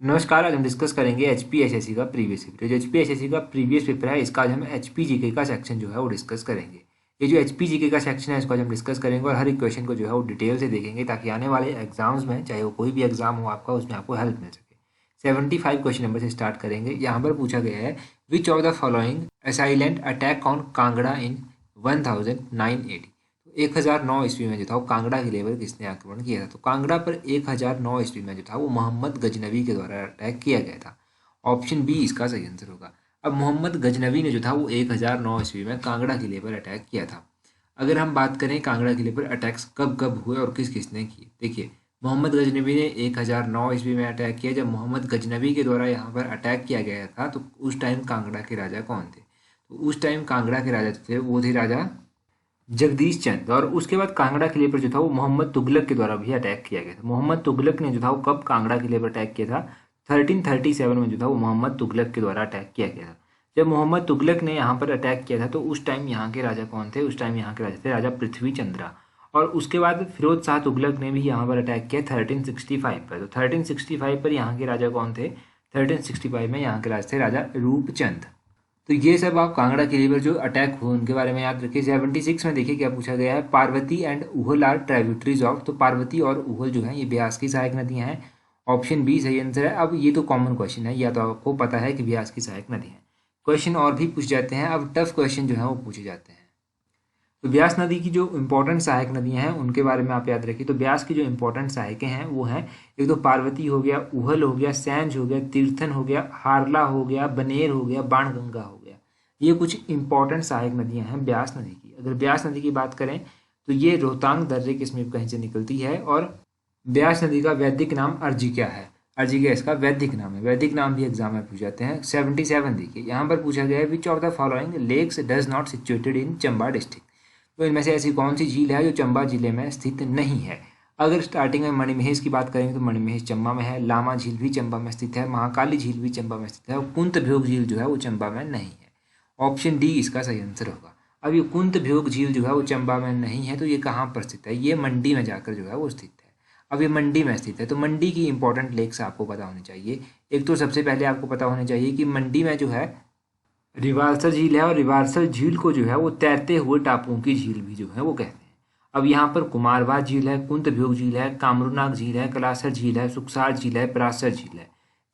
नमस्कार। आज हम डिस्कस करेंगे एचपीएसएससी का प्रीवियस पेपर। जो एचपीएसएससी का प्रीवियस पेपर है इसका आज हम एचपीजीके का सेक्शन जो है वो डिस्कस करेंगे। ये जो एचपीजीके का सेक्शन है इसको आज हम डिस्कस करेंगे और हर एक क्वेश्चन को जो है वो डिटेल से देखेंगे ताकि आने वाले एग्जाम्स में, चाहे वो कोई भी एग्जाम हो आपका, उसमें आपको हेल्प मिल सके। 75 क्वेश्चन नंबर से स्टार्ट करेंगे। यहाँ पर पूछा गया है, which of the following assailant attack on Kangra in 1980। 1009 ईस्वी में जो था वो कांगड़ा किले पर किसने आक्रमण किया था? तो कांगड़ा पर 1009 ईस्वी में जो था वो मोहम्मद गजनवी के द्वारा अटैक किया गया था। ऑप्शन बी इसका सही आंसर होगा। अब मोहम्मद गजनवी ने जो था वो 1009 ईस्वी में कांगड़ा किले पर अटैक किया था। अगर हम बात करें कांगड़ा किले पर अटैक्स कब कब हुए और किस किसने किए, देखिए मोहम्मद गजनवी ने 1009 ईस्वी में अटैक किया। जब मोहम्मद गजनवी के द्वारा यहाँ पर अटैक किया गया था तो उस टाइम कांगड़ा के राजा कौन थे? तो उस टाइम कांगड़ा के राजा थे वो थे राजा जगदीश चंद। और उसके बाद कांगड़ा किले पर जो था वो मोहम्मद तुगलक के द्वारा भी अटैक किया गया था। मोहम्मद तुगलक ने जो था वो कब कांगड़ा किले पर अटैक किया था? 1337 में जो था वो मोहम्मद तुगलक के द्वारा अटैक किया गया था। जब मोहम्मद तुगलक ने यहाँ पर अटैक किया था तो उस टाइम यहाँ के राजा कौन थे? उस टाइम यहाँ के राजा थे राजा पृथ्वी चंद्रा। और उसके बाद फिरोज शाह तुगलक ने भी यहाँ पर अटैक किया 1365 पर। तो 1365 पर यहाँ के राजा कौन थे? 1365 में यहाँ के राजा थे राजा रूपचंद। तो ये सब आप कांगड़ा किले पर जो अटैक हुए उनके बारे में याद रखिए। 76 में देखिए क्या पूछा गया है, Parvati and Uhl are tributaries of. तो पार्वती और उहल जो है ये ब्यास की सहायक नदियां हैं। ऑप्शन बी सही आंसर है। अब ये तो कॉमन क्वेश्चन है, या तो आपको पता है कि ब्यास की सहायक नदी है। क्वेश्चन और भी पूछ जाते हैं। अब टफ क्वेश्चन जो है वो पूछे जाते हैं। तो ब्यास नदी की जो इंपॉर्टेंट सहायक नदियां हैं उनके बारे में आप याद रखिए। तो ब्यास की जो इंपॉर्टेंट सहायकें हैं वो हैं, एक तो पार्वती हो गया, उहल हो गया, सैंज हो गया, तीर्थन हो गया, हारला हो गया, बनेर हो गया, बाणगंगा हो गया। ये कुछ इंपॉर्टेंट सहायक नदियां हैं ब्यास नदी की। अगर ब्यास नदी की बात करें तो ये रोहतांग दर्रे के समीप कहीं से निकलती है। और ब्यास नदी का वैदिक नाम अर्जिका है। अर्जिका इसका वैदिक नाम है। वैदिक नाम भी एग्जाम में पूछ जाते हैं। 77 देखिए यहाँ पर पूछा गया है, which of the following lakes does not situated in Chamba district. तो इनमें से ऐसी कौन सी झील है जो चंबा जिले में स्थित नहीं है? अगर स्टार्टिंग में मणिमहेश की बात करेंगे तो मणिमहेश चंबा में है, लामा झील भी चंबा में स्थित है, महाकाली झील भी चंबा में स्थित है, और कुंत भ्योग झील जो है वो चंबा में नहीं है। ऑप्शन डी इसका सही आंसर होगा। अब ये कुंत भ्योग झील जो है वो चंबा में नहीं है, तो ये कहाँ पर स्थित है? ये मंडी में जाकर जो है वो स्थित है। अब ये मंडी में स्थित है तो मंडी की इंपॉर्टेंट लेक्स आपको पता होनी चाहिए। एक तो सबसे पहले आपको पता होना चाहिए कि मंडी में जो है रिवालसर झील है, और रिवालसर झील को जो है वो तैरते हुए टापुओं की झील भी जो है वो कहते हैं। अब यहाँ पर कुमारवाद झील है, कुंत भ्योग झील है, कामरूनाग झील है, कलासर झील है, सुखसार झील है, परासर झील है।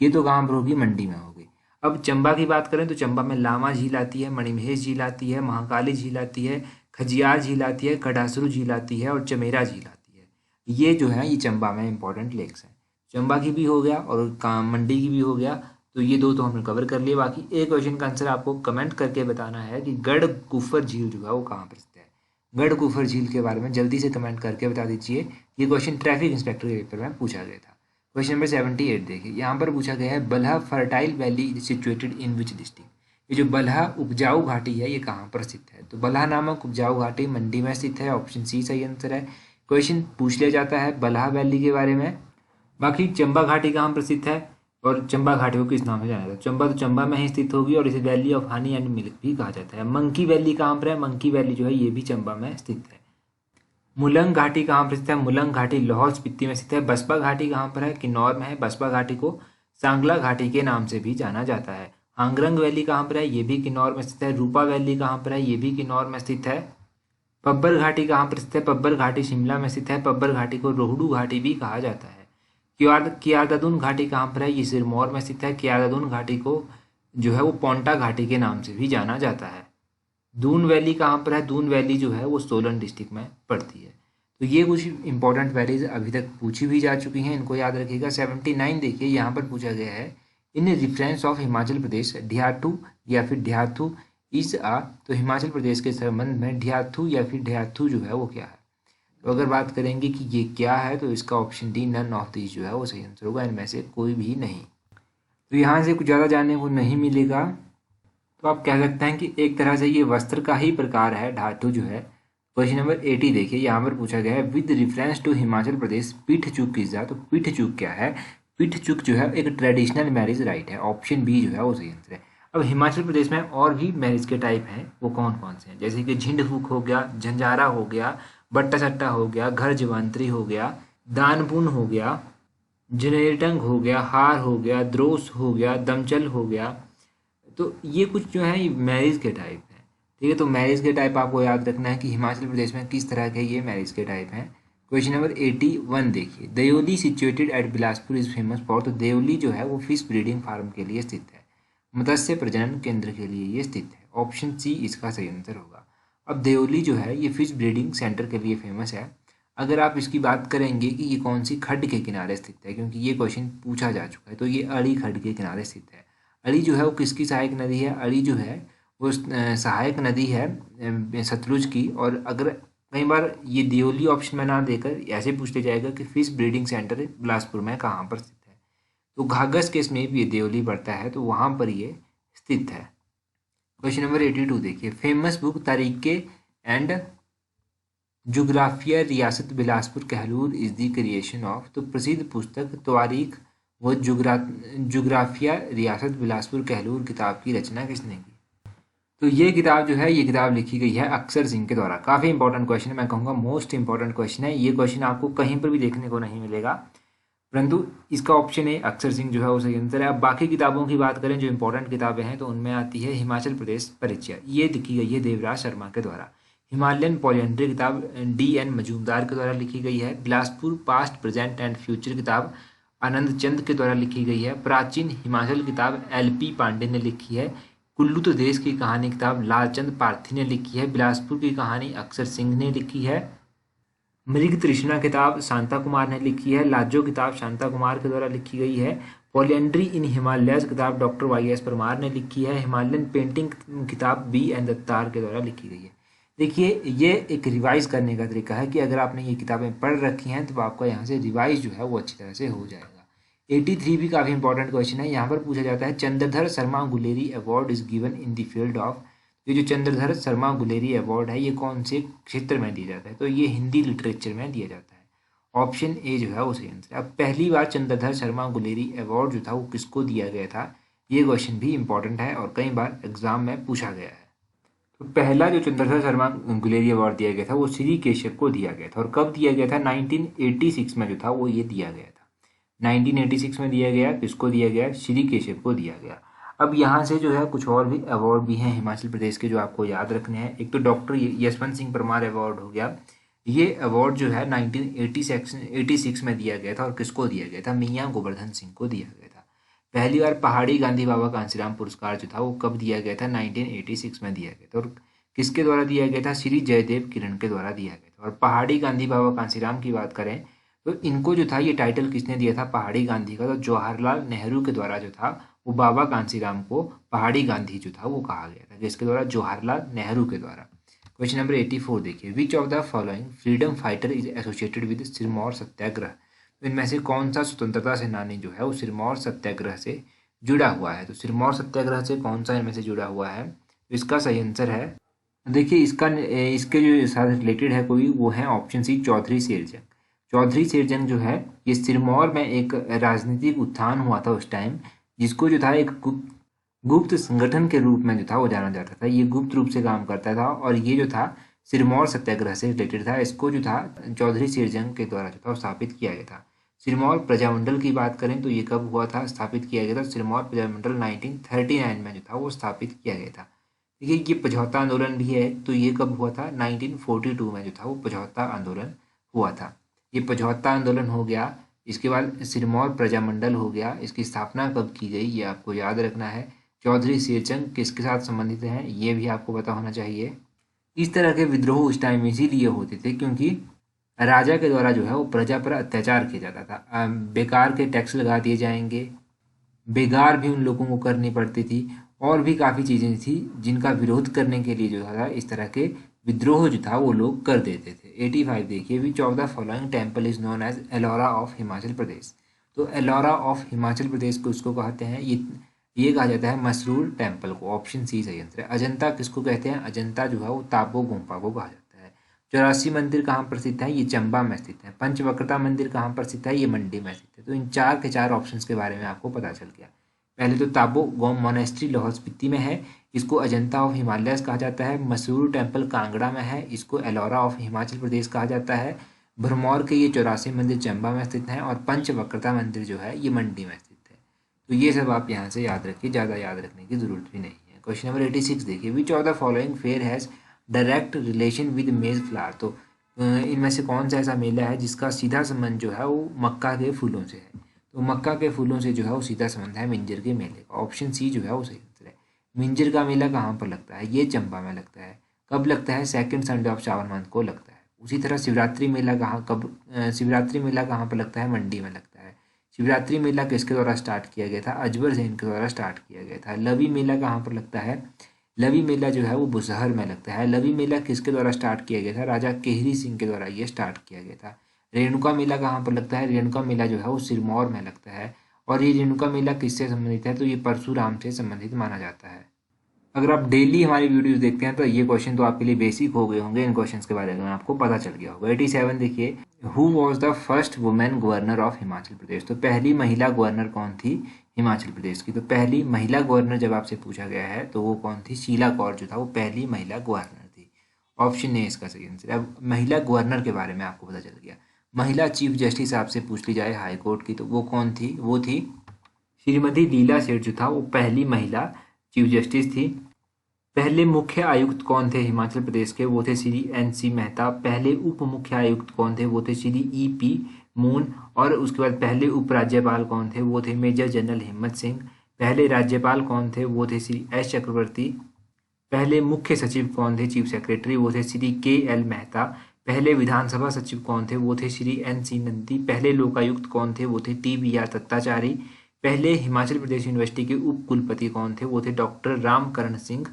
ये तो कहाँ पर होगी? मंडी में होगी। अब चंबा की बात करें तो चंबा में लामा झील आती है, मणिमहेश झील आती है, महाकाली झील आती है, खजियार झील आती है, कडासरू झील आती है, और चमेरा झील आती है। ये जो है ये चंबा में इंपॉर्टेंट लेक्स हैं। चंबा की भी हो गया और मंडी की भी हो गया। तो ये दो तो हमने कवर कर लिए। बाकी एक क्वेश्चन का आंसर आपको कमेंट करके बताना है कि गढ़ कुफर झील जो है वो कहाँ पर स्थित है। गढ़ कुफर झील के बारे में जल्दी से कमेंट करके बता दीजिए। ये क्वेश्चन ट्रैफिक इंस्पेक्टर के पेपर में पूछा गया था। क्वेश्चन नंबर 78 देखिए यहाँ पर पूछा गया है, Balha fertile valley situated in which district. ये जो बल्हा उपजाऊ घाटी है ये कहाँ पर स्थित है? तो बल्हा नामक उपजाऊ घाटी मंडी में स्थित है। ऑप्शन सी सही आंसर है। क्वेश्चन पूछ लिया जाता है बल्हा वैली के बारे में। बाकी चंबा घाटी कहाँ पर स्थित है और चंबा घाटी को किस नाम से जाना जाता है? चंबा तो चंबा में ही स्थित होगी और इसे valley of honey and milk भी कहा जाता है। मंकी वैली कहाँ पर है? मंकी वैली जो है ये भी चंबा में स्थित है। मुलंग घाटी कहाँ पर स्थित है? मुलंग घाटी लाहौल स्पीति में स्थित है। बसपा घाटी कहाँ पर है? किन्नौर में है। बसपा घाटी को सांगला घाटी के नाम से भी जाना जाता है। हांगरंग वैली कहाँ पर है? ये भी किन्नौर में स्थित है। रूपा वैली कहाँ पर है? ये भी किन्नौर में स्थित है। पब्बर घाटी कहाँ पर स्थित है? पब्बर घाटी शिमला में स्थित है। पब्बर घाटी को रोहडू घाटी भी कहा जाता है। कियारदादुन घाटी कहाँ पर है? ये सिरमौर में स्थित है। कियारदादुन घाटी को जो है वो पोंटा घाटी के नाम से भी जाना जाता है। दून वैली कहाँ पर है? दून वैली जो है वो सोलन डिस्ट्रिक्ट में पड़ती है। तो ये कुछ इंपॉर्टेंट वैलीज अभी तक पूछी भी जा चुकी हैं, इनको याद रखिएगा। 79 देखिए यहाँ पर पूछा गया है, इन रिफरेंस ऑफ हिमाचल प्रदेश ढियाथू या फिर ढियाथू इस आ। तो हिमाचल प्रदेश के संबंध में ढियाथू या फिर ढियाथू जो है वो क्या है? तो अगर बात करेंगे कि ये क्या है तो इसका option D none of these जो है वो सही आंसर होगा, इनमें से कोई भी नहीं। तो यहाँ से कुछ ज़्यादा जानने को नहीं मिलेगा। तो आप कह सकते हैं कि एक तरह से ये वस्त्र का ही प्रकार है धातु जो है। क्वेश्चन नंबर 80 देखिए यहाँ पर पूछा गया है, with reference to Himachal Pradesh पीठ चूक किसदा। तो पीठ चूक क्या है? पीठ चूक जो है एक ट्रेडिशनल मैरिज राइट है। ऑप्शन बी जो है वो सही आंसर है। अब हिमाचल प्रदेश में और भी मैरिज के टाइप हैं, वो कौन कौन से हैं? जैसे कि झिंड फूक हो गया, झंझारा हो गया, बट्टा सट्टा हो गया, घर जवांतरी हो गया, दानपुन हो गया, जनरेटंग हो गया, हार हो गया, द्रोस हो गया, दमचल हो गया। तो ये कुछ जो है ये मैरिज के टाइप हैं। ठीक है, तो मैरिज के टाइप आपको याद रखना है कि हिमाचल प्रदेश में किस तरह के ये मैरिज के टाइप हैं। क्वेश्चन नंबर 81 देखिए, Deoli situated at Bilaspur is famous for. तो देओली जो है वो फिश ब्रीडिंग फार्म के लिए स्थित है, मत्स्य प्रजनन केंद्र के लिए ये स्थित है। ऑप्शन सी इसका सही आंसर होगा। अब देओली जो है ये फिश ब्रीडिंग सेंटर के लिए फेमस है। अगर आप इसकी बात करेंगे कि ये कौन सी खड्ड के किनारे स्थित है, क्योंकि ये क्वेश्चन पूछा जा चुका है, तो ये अड़ी खड्ड के किनारे स्थित है। अड़ी जो है वो किसकी सहायक नदी है? अड़ी जो है वो सहायक नदी है सतलुज की। और अगर कई बार ये देओली ऑप्शन में ना देकर ऐसे पूछ लिया जाएगा कि फिश ब्रीडिंग सेंटर बिलासपुर में कहाँ पर स्थित है, तो घाघस केस में भी ये देओली पड़ता है, तो वहाँ पर ये स्थित है। क्वेश्चन नंबर 82 देखिए, फेमस बुक तरीके एंड जुग्राफिया रियासत Bilaspur Kahlur is the creation of. तो प्रसिद्ध पुस्तक तारीख व जुग्राफिया रियासत बिलासपुर कहलूर किताब की रचना किसने की? तो ये किताब जो है ये किताब लिखी गई है अक्षर सिंह के द्वारा। काफ़ी इंपॉर्टेंट क्वेश्चन है, मैं कहूँगा मोस्ट इंपॉर्टेंट क्वेश्चन है। ये क्वेश्चन आपको कहीं पर भी देखने को नहीं मिलेगा, परंतु इसका ऑप्शन है अक्षर सिंह जो है वो सही आंसर है। अब बाकी किताबों की बात करें जो इंपॉर्टेंट किताबें हैं, तो उनमें आती है हिमाचल प्रदेश परिचय, ये लिखी गई है देवराज शर्मा के द्वारा। हिमालयन पॉलिएंड्री किताब D.N. मजूमदार के द्वारा लिखी गई है। Bilaspur past present and future किताब आनंद चंद के द्वारा लिखी गई है। प्राचीन हिमाचल किताब L.P. पांडे ने लिखी है। कुल्लू तो देश की कहानी किताब लालचंद पारथी ने लिखी है। बिलासपुर की कहानी अक्षर सिंह ने लिखी है। मृग तृष्णा किताब शांता कुमार ने लिखी है। लाजो किताब शांता कुमार के द्वारा लिखी गई है। पॉलिएंड्री इन हिमालयस किताब डॉक्टर Y.S. परमार ने लिखी है। हिमालयन पेंटिंग किताब B.N. दत्तार के द्वारा लिखी गई है। देखिए ये एक रिवाइज करने का तरीका है कि अगर आपने ये किताबें पढ़ रखी हैं तो आपका यहाँ से रिवाइज जो है वो अच्छी तरह से हो जाएगा। 83 भी काफ़ी इंपॉर्टेंट क्वेश्चन है। यहाँ पर पूछा जाता है Chandradhar Sharma Guleri award is given in the field of. ये जो चंद्रधर शर्मा गुलेरी अवार्ड है ये कौन से क्षेत्र में दिया जाता है? तो ये हिंदी लिटरेचर में दिया जाता है। ऑप्शन ए जो है वो सही आंसर है। अब पहली बार चंद्रधर शर्मा गुलेरी अवार्ड जो था वो किसको दिया गया था, ये क्वेश्चन भी इंपॉर्टेंट है और कई बार एग्जाम में पूछा गया है। तो पहला जो चंद्रधर शर्मा गुलेरी अवार्ड दिया गया था वो श्री केशव को दिया गया था। और कब दिया गया था? 1986 में जो था वो ये दिया गया था। 1986 में दिया गया। किसको दिया गया? श्री केशव को दिया गया। अब यहाँ से जो है कुछ और भी अवार्ड भी हैं हिमाचल प्रदेश के जो आपको याद रखने हैं। एक तो डॉक्टर यशवंत सिंह परमार अवार्ड हो गया। ये अवार्ड जो है 1986 में दिया गया था। और किसको दिया गया था? मियाँ गोवर्धन सिंह को दिया गया था। पहली बार पहाड़ी गांधी बाबा कांसीराम पुरस्कार जो था वो कब दिया गया था? 1986 में दिया गया था। और किसके द्वारा दिया गया था? श्री जयदेव किरण के द्वारा दिया गया था। और पहाड़ी गांधी बाबा कांसीराम की बात करें तो इनको जो था ये टाइटल किसने दिया था पहाड़ी गांधी का? तो जवाहरलाल नेहरू के द्वारा जो था वो बाबा कांसीराम को पहाड़ी गांधी जो था वो कहा गया था। किसके द्वारा? जवाहरलाल नेहरू के द्वारा। क्वेश्चन नंबर 84 देखिए, which of the following freedom fighter is associated with Sirmaur satyagraha. तो इनमें से कौन सा स्वतंत्रता सेनानी जो है वो सिरमौर सत्याग्रह से जुड़ा हुआ है? तो सिरमौर सत्याग्रह से कौन सा इनमें से जुड़ा हुआ है? तो इसका सही आंसर है, देखिए इसके जो साथ रिलेटेड है कोई, वो है ऑप्शन सी चौधरी शेरजंग। चौधरी शेरजंग जो है ये सिरमौर में एक राजनीतिक उत्थान हुआ था उस टाइम, जिसको जो था एक गुप्त संगठन के रूप में जो था वो जाना जाता था। ये गुप्त रूप से काम करता था और ये जो था सिरमौर सत्याग्रह से रिलेटेड था। इसको जो था चौधरी शेरजंग के द्वारा जो था वो स्थापित किया गया था। सिरमौर प्रजामंडल की बात करें तो ये कब हुआ था, स्थापित किया गया था? सिरमौर प्रजामंडल 1939 में जो था वो स्थापित किया गया था। देखिए ये पझौता आंदोलन भी है, तो ये कब हुआ था? 1942 में जो था वो पझौता आंदोलन हुआ था। ये पझौता आंदोलन हो गया। इसके बाद सिरमौर प्रजामंडल हो गया। इसकी स्थापना कब की गई ये आपको याद रखना है। चौधरी शेरचंद किसके साथ संबंधित हैं ये भी आपको पता होना चाहिए। इस तरह के विद्रोह उस टाइम इसीलिए होते थे क्योंकि राजा के द्वारा जो है वो प्रजा पर अत्याचार किया जाता था। बेकार के टैक्स लगा दिए जाएंगे, बेगार भी उन लोगों को करनी पड़ती थी, और भी काफ़ी चीज़ें थी जिनका विरोध करने के लिए जो था इस तरह के विद्रोह जो था वो लोग कर देते थे। 85 देखिए, which of the following temple is known as Ellora of Himachal Pradesh. तो एलोरा ऑफ हिमाचल प्रदेश को उसको कहते हैं, ये कहा जाता है मसरूर टेम्पल को। ऑप्शन सी सही आंसर है। अजंता किसको कहते हैं? अजंता जो है वो ताबो गुम्फा को कहा जाता है। 84 मंदिर कहाँ पर स्थित है? ये चंबा में स्थित है। पंचवक्रता मंदिर कहाँ पर स्थित है? ये मंडी में स्थित है। तो इन चार के चार ऑप्शंस के बारे में आपको पता चल गया। पहले तो ताबो गोम मोनेस्ट्री लाहौल स्पीति में है, इसको अजंता ऑफ हिमालयस कहा जाता है। मसूर टेम्पल कांगड़ा में है, इसको एलोरा ऑफ हिमाचल प्रदेश कहा जाता है। भरमौर के ये 84 मंदिर चंबा में स्थित हैं और पंचवक्रता मंदिर जो है ये मंडी में स्थित है। तो ये सब आप यहाँ से याद रखिए, ज़्यादा याद रखने की जरूरत भी नहीं है। क्वेश्चन नंबर 86 देखिए, which of the following fair has direct relation with मेज फ्लावर। तो इनमें से कौन सा ऐसा मेला है जिसका सीधा संबंध जो है वो मक्का के फूलों से है। तो मक्का के फूलों से जो है वो सीधा संबंध है मिंजर के मेले का। ऑप्शन सी जो है वो सही आंसर है। मिंजर का मेला कहाँ पर लगता है, ये चंबा में लगता है। कब लगता है, second Sunday off Shravan month को लगता है। उसी तरह शिवरात्रि मेला शिवरात्रि मेला कहाँ पर लगता है, मंडी में लगता है। शिवरात्रि मेला किसके द्वारा स्टार्ट किया गया था, अजबर जैन के द्वारा स्टार्ट किया गया था। लवी मेला कहाँ पर लगता है, लवी मेला जो है वो बुसहर में लगता है। लवी मेला किसके द्वारा स्टार्ट किया गया था, राजा केहरी सिंह के द्वारा ये स्टार्ट किया गया था। रेणुका मेला कहाँ पर लगता है, रेणुका मेला जो है वो सिरमौर में लगता है। और ये रेणुका मेला किससे संबंधित है, तो ये परशुराम से संबंधित माना जाता है। अगर आप डेली हमारी वीडियोस देखते हैं तो ये क्वेश्चन तो आपके लिए बेसिक हो गए होंगे, इन क्वेश्चंस के बारे में आपको पता चल गया होगा। 87 देखिए, who was the first women governor of Himachal Pradesh. तो पहली महिला गवर्नर कौन थी हिमाचल प्रदेश की। तो पहली महिला गवर्नर जब आपसे पूछा गया है तो वो कौन थी, शीला कौर जो था वो पहली महिला गवर्नर थी। ऑप्शन ए इसका सही आंसर। अब महिला गवर्नर के बारे में आपको पता चल गया। महिला चीफ जस्टिस आपसे पूछ ली जाए हाई कोर्ट की तो वो कौन थी, वो थी श्रीमती लीला सेठ जो था वो पहली महिला चीफ जस्टिस थी। पहले मुख्य आयुक्त कौन थे हिमाचल प्रदेश के, वो थे श्री NC मेहता। पहले उप मुख्य आयुक्त कौन थे, वो थे श्री EP मून। और उसके बाद पहले उपराज्यपाल कौन थे, वो थे मेजर जनरल हिम्मत सिंह। पहले राज्यपाल कौन थे, वो थे श्री S चक्रवर्ती। पहले मुख्य सचिव कौन थे, चीफ सेक्रेटरी, वो थे श्री KL मेहता। पहले विधानसभा सचिव कौन थे, वो थे श्री NC नंदी। पहले लोकायुक्त कौन थे, वो थे TBR दत्ताचारी। पहले हिमाचल प्रदेश यूनिवर्सिटी के उप कुलपति कौन थे, वो थे डॉक्टर रामकरण सिंह।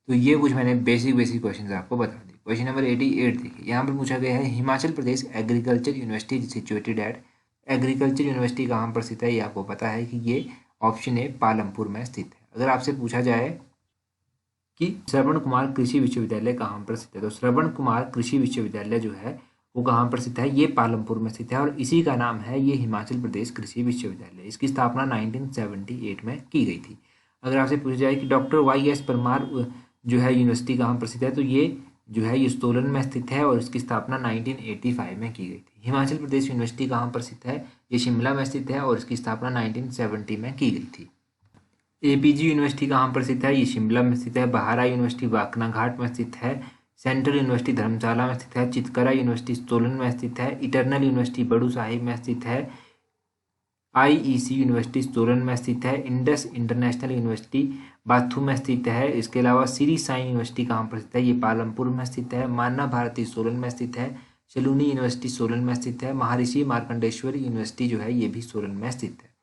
तो ये कुछ मैंने बेसिक क्वेश्चन आपको बता दी। क्वेश्चन नंबर 88 देखिए, यहाँ पर पूछा गया है Himachal Pradesh agriculture university situated at. Agriculture university कहाँ पर स्थित है, ये आपको पता है कि ये ऑप्शन ए पालमपुर में स्थित है। अगर आपसे पूछा जाए कि श्रवण कुमार कृषि विश्वविद्यालय कहाँ पर स्थित है, तो श्रवण कुमार कृषि विश्वविद्यालय जो है वो कहाँ पर स्थित है, ये पालमपुर में स्थित है और इसी का नाम है ये हिमाचल प्रदेश कृषि विश्वविद्यालय। इसकी स्थापना 1978 में की गई थी। अगर आपसे पूछा जाए कि डॉक्टर YS परमार जो है यूनिवर्सिटी कहाँ पर स्थित है, तो ये जो है ये सोलन में स्थित है और इसकी स्थापना 1985 में की गई थी। हिमाचल प्रदेश यूनिवर्सिटी कहाँ पर स्थित है, ये शिमला में स्थित है और इसकी स्थापना 1970 में की गई थी। APG यूनिवर्सिटी कहाँ पर स्थित है, ये शिमला में स्थित है। बहारा यूनिवर्सिटी वाकनाघाट में स्थित है। सेंट्रल यूनिवर्सिटी धर्मशाला में स्थित है। चितकरा यूनिवर्सिटी सोलन में स्थित है। इटर्नल यूनिवर्सिटी बड़ू साहिब में स्थित है। IEC यूनिवर्सिटी सोलन में स्थित है। इंडस इंटरनेशनल यूनिवर्सिटी बाथू में स्थित है। इसके अलावा श्री साई यूनिवर्सिटी कहाँ पर स्थित है, ये पालमपुर में स्थित है। माना भारती सोलन में स्थित है। सलूनी यूनिवर्सिटी सोलन में स्थित है। महर्षि मार्कंडेश्वर यूनिवर्सिटी जो है ये भी सोलन में स्थित है।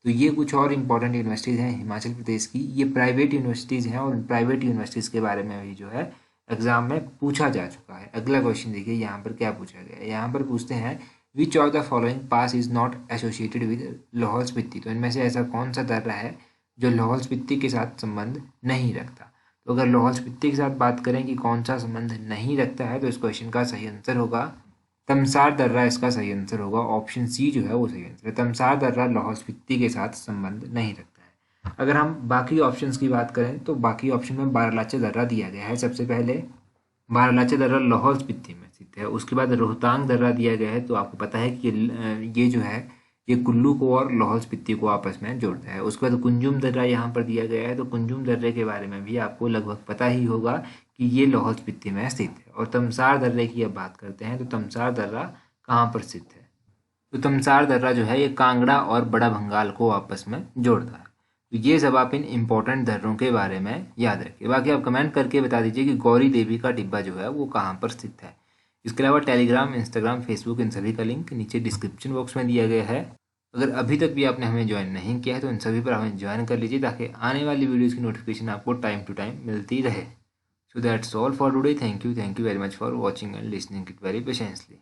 तो ये कुछ और इंपॉर्टेंट यूनिवर्सिटीज़ हैं हिमाचल प्रदेश की। ये प्राइवेट यूनिवर्सिटीज़ हैं और प्राइवेट यूनिवर्सिटीज़ के बारे में भी जो है एग्जाम में पूछा जा चुका है। अगला क्वेश्चन देखिए, यहाँ पर क्या पूछा गया है। यहाँ पर पूछते हैं विच of the following pass is not associated with Lahaul Spiti. तो इनमें से ऐसा कौन सा दर्रा है जो लाहौल स्पीति के साथ संबंध नहीं रखता। तो अगर लाहौल स्पीति के साथ बात करें कि कौन सा संबंध नहीं रखता है तो इस क्वेश्चन का सही आंसर होगा तमसार दर्रा। इसका सही आंसर होगा ऑप्शन सी जो है वो सही आंसर है। तमसार दर्रा लाहौल स्पीति के साथ संबंध नहीं रखता है। अगर हम बाकी ऑप्शंस की बात करें तो बाकी ऑप्शन में बारालाचा दर्रा दिया गया है। सबसे पहले बारालाचा दर्रा लाहौल स्पीति में स्थित है। उसके बाद रोहतांग दर्रा दिया गया है। तो आपको पता है कि ये जो है ये कुल्लू को और लाहौल स्पीति को आपस में जोड़ता है। उसके बाद कुंजुम दर्रा यहाँ पर दिया गया है। तो कुंजुम दर्रे के बारे में भी आपको लगभग पता ही होगा कि ये लाहौल स्पीति में स्थित है। और तमसार दर्रे की अब बात करते हैं तो तमसार दर्रा कहाँ पर स्थित है, तो तमसार दर्रा जो है ये कांगड़ा और बड़ा भंगाल को आपस में जोड़ता है। तो ये सब आप इन इम्पोर्टेंट दर्रों के बारे में याद रखिए। बाकी आप कमेंट करके बता दीजिए कि गौरी देवी का डिब्बा जो है वो कहाँ पर स्थित है। इसके अलावा टेलीग्राम, इंस्टाग्राम, फेसबुक इन सभी का लिंक नीचे डिस्क्रिप्शन बॉक्स में दिया गया है। अगर अभी तक भी आपने हमें ज्वाइन नहीं किया है तो इन सभी पर हमें ज्वाइन कर लीजिए ताकि आने वाली वीडियोज़ की नोटिफिकेशन आपको टाइम टू टाइम मिलती रहे। So that's all for today. Thank you very much for watching and listening it very patiently.